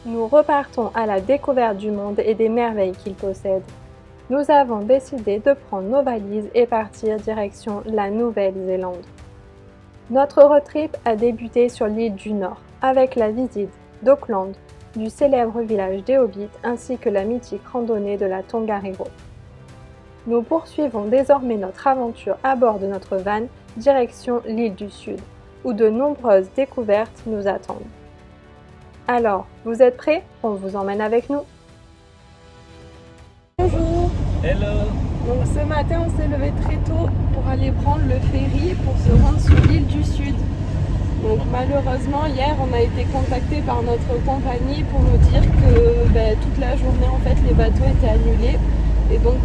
Nous repartons à la découverte du monde et des merveilles qu'il possède. Nous avons décidé de prendre nos valises et partir direction la Nouvelle-Zélande. Notre road trip a débuté sur l'île du Nord, avec la visite d'Auckland, du célèbre village des Hobbits ainsi que la mythique randonnée de la Tongariro. Nous poursuivons désormais notre aventure à bord de notre van, direction l'île du Sud, où de nombreuses découvertes nous attendent. Alors, vous êtes prêts? On vous emmène avec nous. Bonjour. Hello. Donc ce matin on s'est levé très tôt pour aller prendre le ferry pour se rendre sur l'île du Sud. Donc malheureusement hier on a été contacté par notre compagnie pour nous dire que toute la journée en fait les bateaux étaient annulés et donc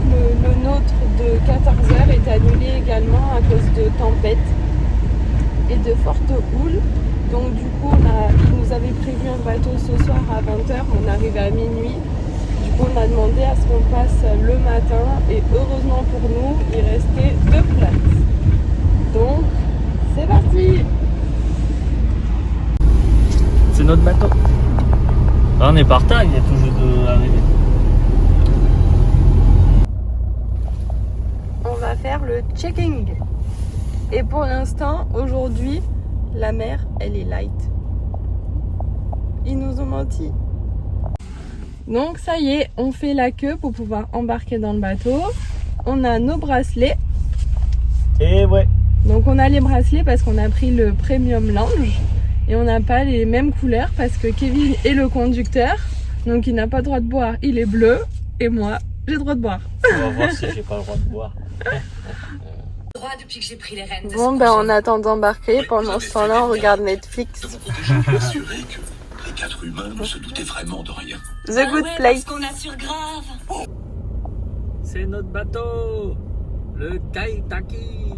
le nôtre de 14h est annulé également à cause de tempêtes et de fortes houles. Donc du coup ils nous avaient prévu un bateau ce soir à 20h, on arrivait à minuit. On a demandé à ce qu'on passe le matin et heureusement pour nous, il restait 2 places. Donc, c'est parti! C'est notre bateau. Là, on est par terre, il y a toujours de arriver. On va faire le checking. Et pour l'instant, aujourd'hui, la mer, elle est light. Ils nous ont menti. Donc ça y est, on fait la queue pour pouvoir embarquer dans le bateau. On a nos bracelets. Et ouais. Donc on a les bracelets parce qu'on a pris le Premium Lounge. Et on n'a pas les mêmes couleurs parce que Kevin est le conducteur. Donc il n'a pas le droit de boire, il est bleu. Et moi, j'ai le droit de boire. On va voir si j'ai pas le droit de boire. Depuis que j'ai pris les rênes de Bon, on attend d'embarquer. Pendant ce temps-là, on regarde Netflix. Nous avons déjà assuré que les 4 humains ne se doutaient vraiment de rien. The Good Place. qu'on assure grave. C'est notre bateau, le Kaitaki.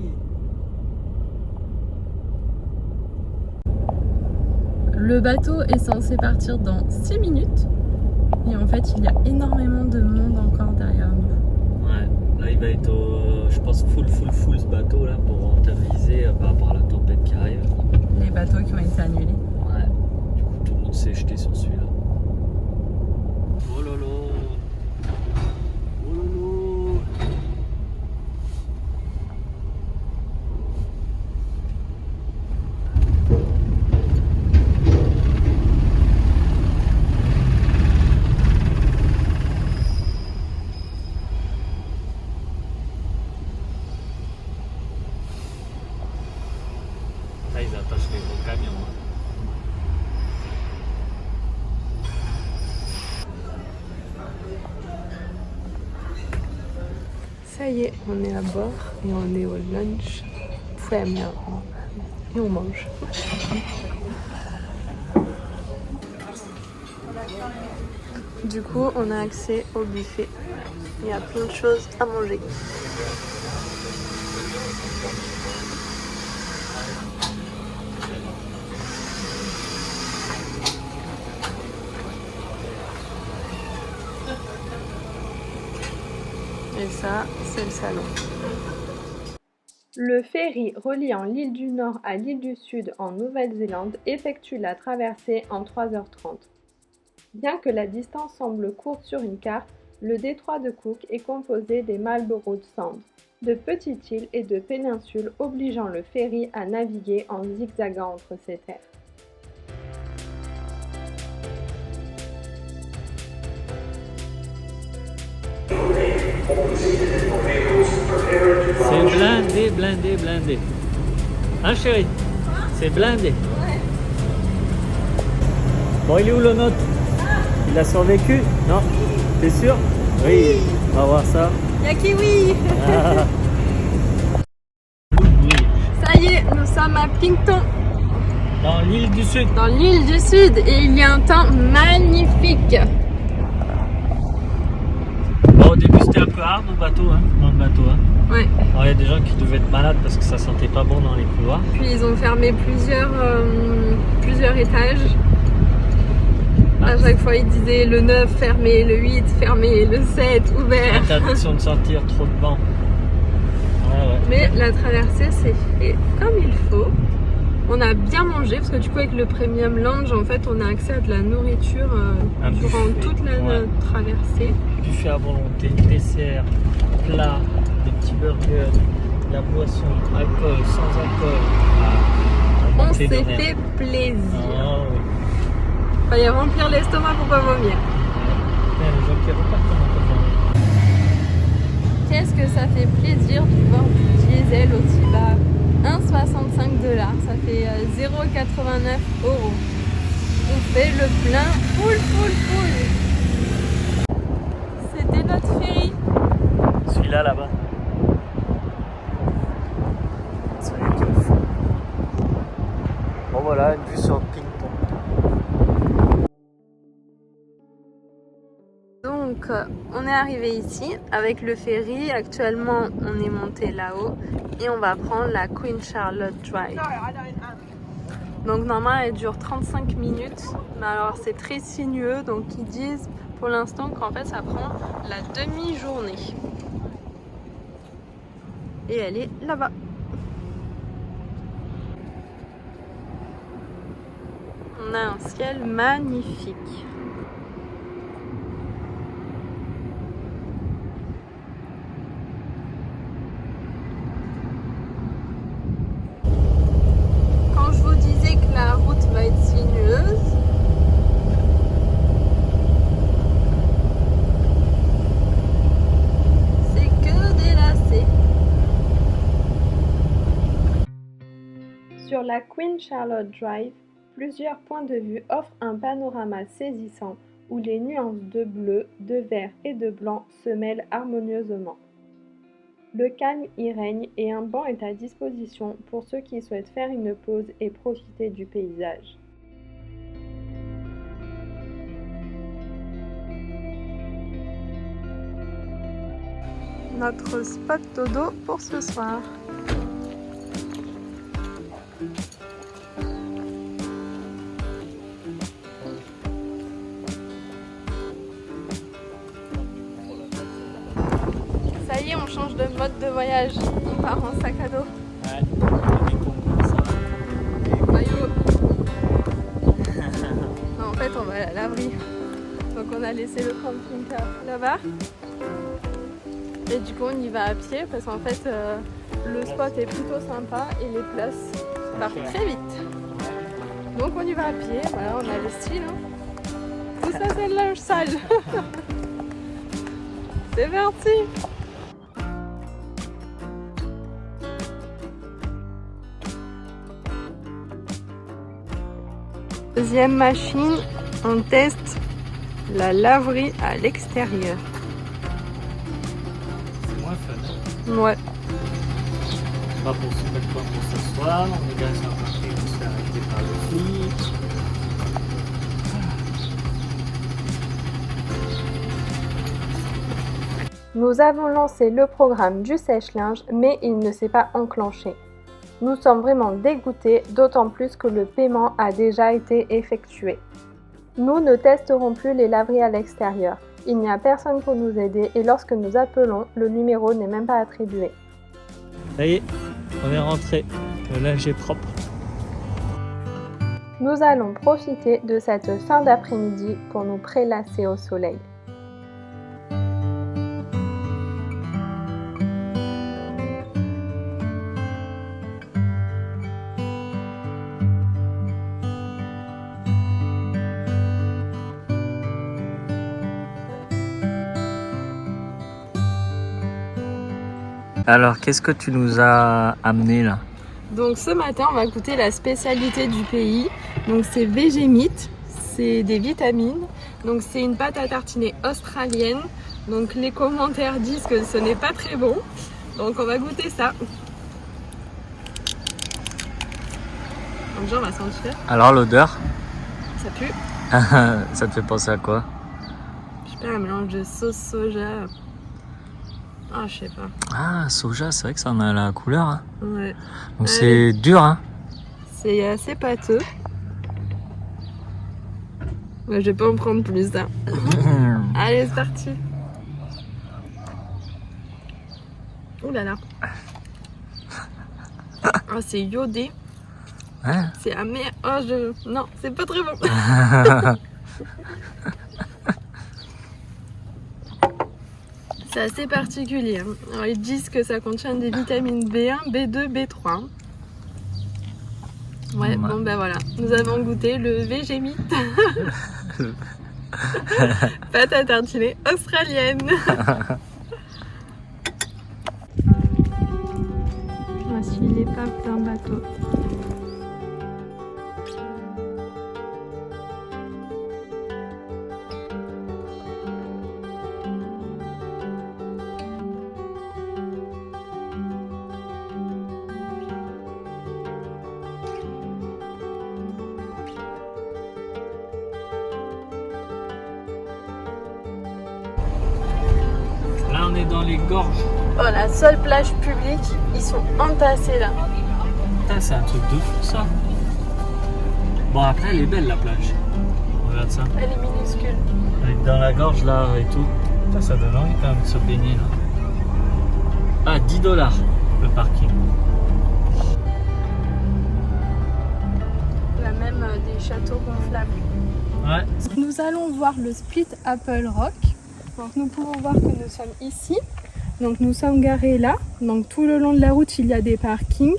Le bateau est censé partir dans 6 minutes. Et en fait, il y a énormément de monde encore derrière nous. Ouais, là il va être je pense full ce bateau là pour rentabiliser par rapport à la tempête qui arrive. Les bateaux qui ont été annulés. Ouais, du coup tout le monde s'est jeté sur celui-là. Oh lolo. Oh lolo. Là ils attachent les gros camions. Hein. Ça y est, on est à bord et on est au lunch. Et on mange. Du coup, on a accès au buffet. Il y a plein de choses à manger. Et ça, c'est le salon. Le ferry reliant l'île du Nord à l'île du Sud en Nouvelle-Zélande effectue la traversée en 3h30. Bien que la distance semble courte sur une carte, le détroit de Cook est composé des Marlborough Sound, de petites îles et de péninsules obligeant le ferry à naviguer en zigzagant entre ces terres. C'est blindé. Hein chérie? C'est blindé. Ouais. Bon, il est où le nôtre? Il a survécu? Non? T'es sûr? Oui. On va voir ça. Y'a Kiwi. Ah. Ça y est, nous sommes à Picton, Dans l'île du Sud. dans l'île du Sud, et il y a un temps magnifique. Bon, au début c'était un peu hard dans le bateau. Hein. Ouais. Alors, il y a des gens qui devaient être malades parce que ça sentait pas bon dans les couloirs. Puis ils ont fermé plusieurs étages. À chaque fois, ils disaient le 9 fermé, le 8 fermé, le 7 ouvert. Interdiction de sortir, trop de vent. Ouais. Mais la traversée s'est fait comme il faut. On a bien mangé parce que du coup avec le Premium Lounge en fait on a accès à de la nourriture durant buffet, toute la ouais. traversée. Buffet à volonté, dessert, plat, des petits burgers, la boisson, alcool, sans alcool. On s'est fait plaisir. Ah, oui. Fallait remplir l'estomac pour pas vomir. Les gens qui repartent en Qu'est-ce que ça fait plaisir de voir du diesel aussi bas. 1,65 $, ça fait 0,89 €. On fait le plein full. C'était notre ferry. Celui-là là-bas. Celui qui est au fond. Bon voilà, une vue sur le ping-pong. Donc on est arrivé ici avec le ferry. Actuellement on est monté là-haut et on va prendre la Queen Charlotte Drive. Donc normalement elle dure 35 minutes, mais alors c'est très sinueux donc ils disent pour l'instant qu'en fait ça prend la demi-journée. Et elle est là-bas. On a un ciel magnifique. Quand je vous disais que la route va être sinueuse, c'est que des lacets. Sur la Queen Charlotte Drive, plusieurs points de vue offrent un panorama saisissant où les nuances de bleu, de vert et de blanc se mêlent harmonieusement. Le calme y règne et un banc est à disposition pour ceux qui souhaitent faire une pause et profiter du paysage. Notre spot dodo pour ce soir. Ça y est, on change de mode de voyage. On part en sac à dos. Ouais, des Congos, ça. Maillot. Non, en fait, on va à l'abri. Donc, on a laissé le camping-car là-bas. Et du coup, on y va à pied parce qu'en fait, le spot est plutôt sympa et les places partent très vite. Donc, on y va à pied. Voilà, on a le style. Hein. Tout ça, c'est le linge sale. C'est parti! Deuxième machine, on teste la laverie à l'extérieur. C'est moins fun. Ouais. Pas pour se mettre quoi pour s'asseoir, on est garé sur un parking, on se fait arrêter par le flic. Nous avons lancé le programme du sèche-linge, mais il ne s'est pas enclenché. Nous sommes vraiment dégoûtés, d'autant plus que le paiement a déjà été effectué. Nous ne testerons plus les laveries à l'extérieur. Il n'y a personne pour nous aider et lorsque nous appelons, le numéro n'est même pas attribué. Ça y est, on est rentré. Le linge est propre. Nous allons profiter de cette fin d'après-midi pour nous prélasser au soleil. Alors, qu'est-ce que tu nous as amené là? Donc ce matin, on va goûter la spécialité du pays. Donc c'est Vegemite, c'est des vitamines. Donc c'est une pâte à tartiner australienne. Donc les commentaires disent que ce n'est pas très bon. Donc on va goûter ça. Donc déjà on va sentir. Alors, l'odeur? Ça pue. Ça te fait penser à quoi? Je sais pas, un mélange de sauce soja. Ah, je sais pas. Ah, soja, c'est vrai que ça en a la couleur. Hein. Ouais. Donc c'est dur, hein? C'est assez pâteux. Ouais, je vais pas en prendre plus. Hein. Allez, c'est parti. Ouh là là. Ah, c'est iodé. Hein? C'est amer. Oh, non, c'est pas très bon. C'est assez particulier. Hein. Alors, ils disent que ça contient des vitamines B1, B2, B3. Ouais, bon ben voilà. Nous avons goûté le Vegemite. Pâte à tartiner australienne. Voici l'épave d'un bateau. Là, on est dans les gorges. Oh, la seule plage publique, ils sont entassés là. Putain, c'est un truc de fou ça. Bon, après, elle est belle la plage. Regarde ça. Elle est minuscule. Avec dans la gorge là et tout. Putain, ça donne envie quand même de se baigner là. Ah, 10 $ le parking. Il y a même des châteaux gonflables. Ouais. Nous allons voir le Split Apple Rock. Donc nous pouvons voir que nous sommes ici. Donc nous sommes garés là. Donc tout le long de la route, il y a des parkings.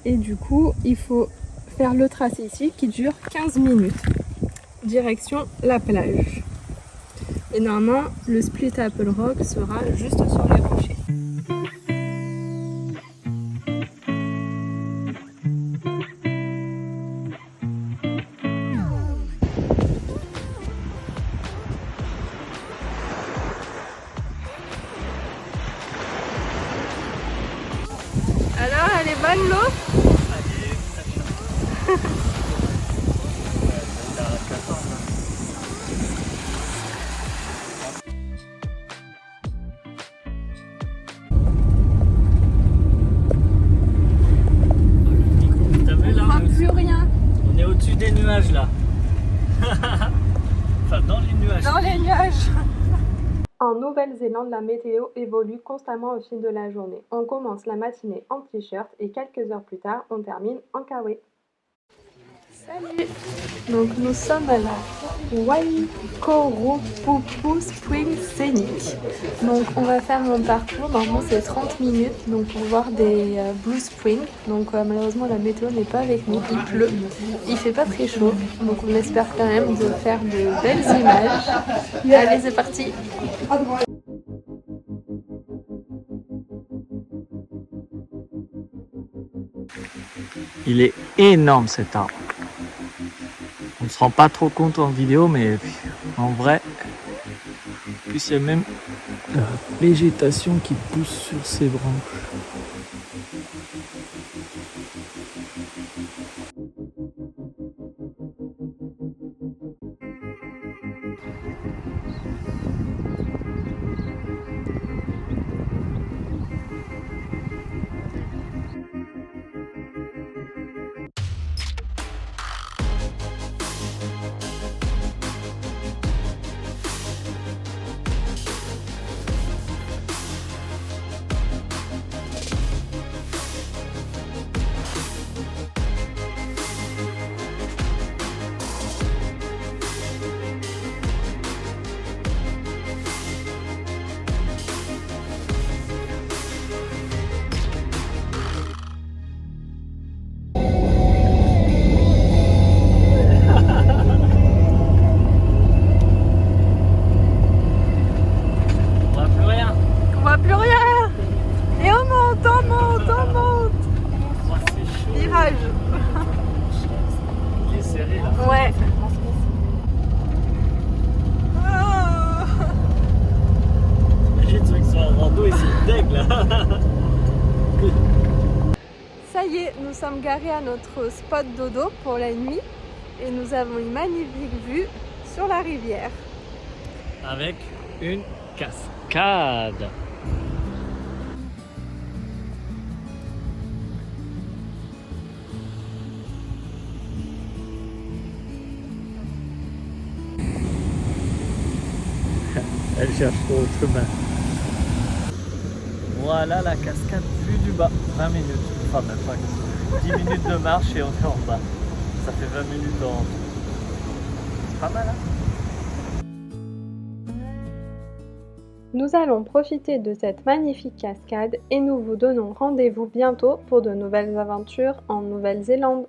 Et du coup, il faut faire le tracé ici qui dure 15 minutes. Direction la plage. Et normalement, le Split Apple Rock sera juste sur les rochers. Alors, elle est bonne l'eau? T'as vu là? On voit plus rien On est au-dessus des nuages là. Enfin, dans les nuages. dans les nuages. En Nouvelle-Zélande, la météo évolue constamment au fil de la journée. On commence la matinée en t-shirt et quelques heures plus tard, on termine en kawaii. Salut. Donc nous sommes à la Waikoropupu Spring Scenic. Donc on va faire mon parcours, normalement c'est 30 minutes donc pour voir des Blue Spring. Donc malheureusement la météo n'est pas avec nous, il pleut, il fait pas très chaud. Donc on espère quand même de faire de belles images. Allez, c'est parti. Il est énorme cet arbre. On ne se rend pas trop compte en vidéo, mais en vrai, en plus il y a même la végétation qui pousse sur ses branches. Ouais. Imagine ceux qui sont en rando et c'est deg là. Ça y est, nous sommes garés à notre spot dodo pour la nuit et nous avons une magnifique vue sur la rivière. Avec une cascade. Elle cherche autre main. Voilà la cascade vue du bas. 20 minutes. Enfin, même pas. 10 minutes de marche et on est en bas. Ça fait 20 minutes en... C'est pas mal, hein? Nous allons profiter de cette magnifique cascade et nous vous donnons rendez-vous bientôt pour de nouvelles aventures en Nouvelle-Zélande.